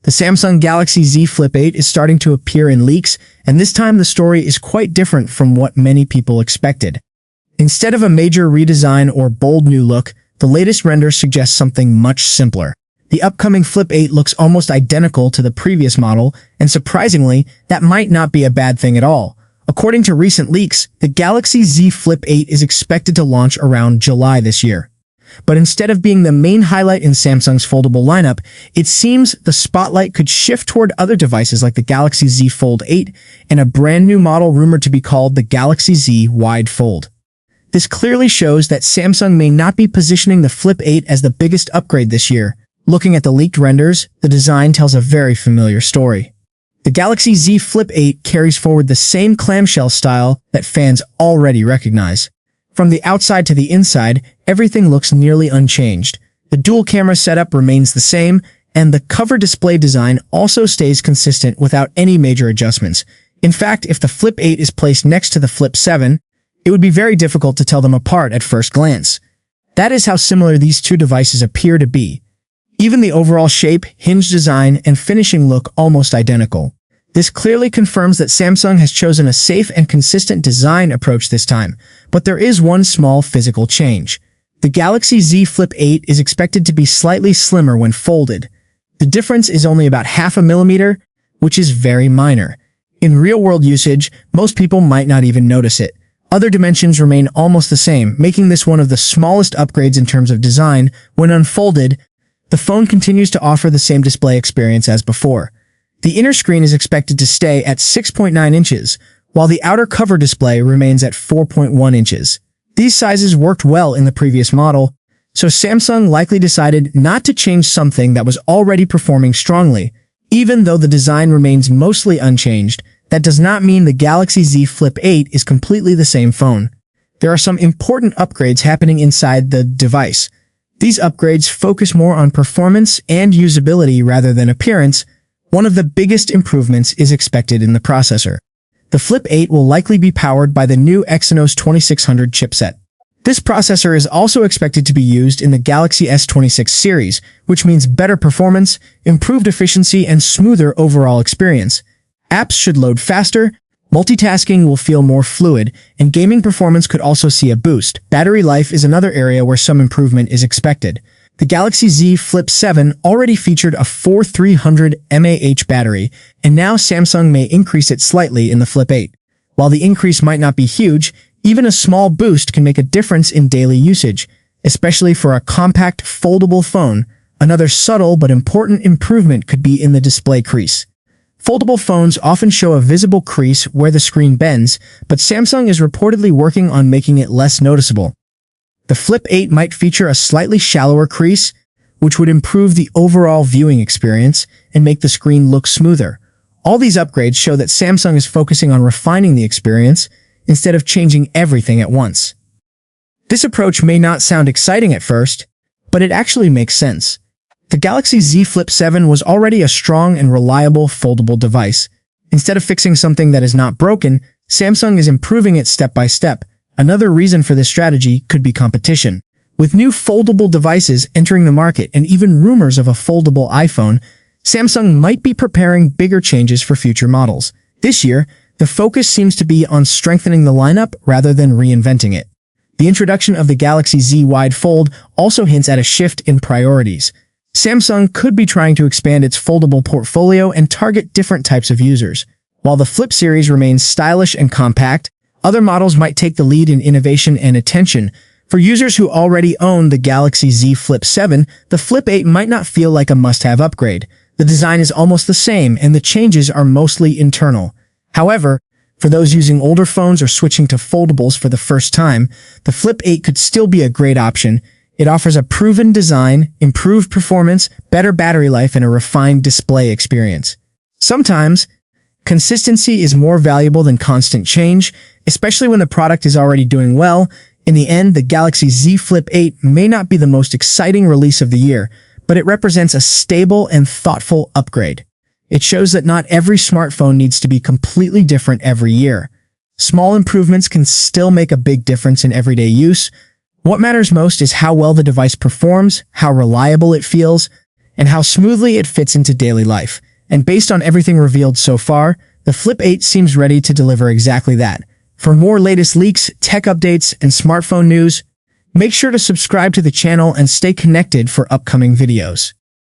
The Samsung Galaxy Z Flip 8 is starting to appear in leaks, and this time the story is quite different from what many people expected. Instead of a major redesign or bold new look, the latest render suggests something much simpler. The upcoming Flip 8 looks almost identical to the previous model, and surprisingly, that might not be a bad thing at all. According to recent leaks, the Galaxy Z Flip 8 is expected to launch around July this year. But instead of being the main highlight in Samsung's foldable lineup, it seems the spotlight could shift toward other devices like the Galaxy Z Fold 8 and a brand new model rumored to be called the Galaxy Z Wide Fold. This clearly shows that Samsung may not be positioning the Flip 8 as the biggest upgrade this year. Looking at the leaked renders, the design tells a very familiar story. The Galaxy Z Flip 8 carries forward the same clamshell style that fans already recognize. From the outside to the inside, everything looks nearly unchanged. The dual camera setup remains the same, and the cover display design also stays consistent without any major adjustments. In fact, if the Flip 8 is placed next to the Flip 7, it would be very difficult to tell them apart at first glance. That is how similar these two devices appear to be. Even the overall shape, hinge design, and finishing look almost identical. This clearly confirms that Samsung has chosen a safe and consistent design approach this time, but there is one small physical change. The Galaxy Z Flip 8 is expected to be slightly slimmer when folded. The difference is only about 0.5 millimeter, which is very minor. In real-world usage, most people might not even notice it. Other dimensions remain almost the same, making this one of the smallest upgrades in terms of design. When unfolded, the phone continues to offer the same display experience as before. The inner screen is expected to stay at 6.9 inches, while the outer cover display remains at 4.1 inches. These sizes worked well in the previous model, so Samsung likely decided not to change something that was already performing strongly. Even though the design remains mostly unchanged, that does not mean the Galaxy Z Flip 8 is completely the same phone. There are some important upgrades happening inside the device. These upgrades focus more on performance and usability rather than appearance. One of the biggest improvements is expected in the processor. The Flip 8 will likely be powered by the new Exynos 2600 chipset. This processor is also expected to be used in the Galaxy S26 series, which means better performance, improved efficiency, and smoother overall experience. Apps should load faster, multitasking will feel more fluid, and gaming performance could also see a boost. Battery life is another area where some improvement is expected. The Galaxy Z Flip 7 already featured a 4300 mAh battery, and now Samsung may increase it slightly in the Flip 8. While the increase might not be huge, even a small boost can make a difference in daily usage, especially for a compact, foldable phone. Another subtle but important improvement could be in the display crease. Foldable phones often show a visible crease where the screen bends, but Samsung is reportedly working on making it less noticeable. The Flip 8 might feature a slightly shallower crease, which would improve the overall viewing experience and make the screen look smoother. All these upgrades show that Samsung is focusing on refining the experience instead of changing everything at once. This approach may not sound exciting at first, but it actually makes sense. The Galaxy Z Flip 7 was already a strong and reliable foldable device. Instead of fixing something that is not broken, Samsung is improving it step by step. Another reason for this strategy could be competition. With new foldable devices entering the market and even rumors of a foldable iPhone, Samsung might be preparing bigger changes for future models. This year, the focus seems to be on strengthening the lineup rather than reinventing it. The introduction of the Galaxy Z Wide Fold also hints at a shift in priorities. Samsung could be trying to expand its foldable portfolio and target different types of users. While the Flip series remains stylish and compact, other models might take the lead in innovation and attention. For users who already own the Galaxy Z Flip 7, the Flip 8 might not feel like a must-have upgrade. The design is almost the same, and the changes are mostly internal. However, for those using older phones or switching to foldables for the first time, the Flip 8 could still be a great option. It offers a proven design, improved performance, better battery life, and a refined display experience. Sometimes, consistency is more valuable than constant change, especially when the product is already doing well. In the end, the Galaxy Z Flip 8 may not be the most exciting release of the year, but it represents a stable and thoughtful upgrade. It shows that not every smartphone needs to be completely different every year. Small improvements can still make a big difference in everyday use. What matters most is how well the device performs, how reliable it feels, and how smoothly it fits into daily life. And based on everything revealed so far, the Flip 8 seems ready to deliver exactly that. For more latest leaks, tech updates, and smartphone news, make sure to subscribe to the channel and stay connected for upcoming videos.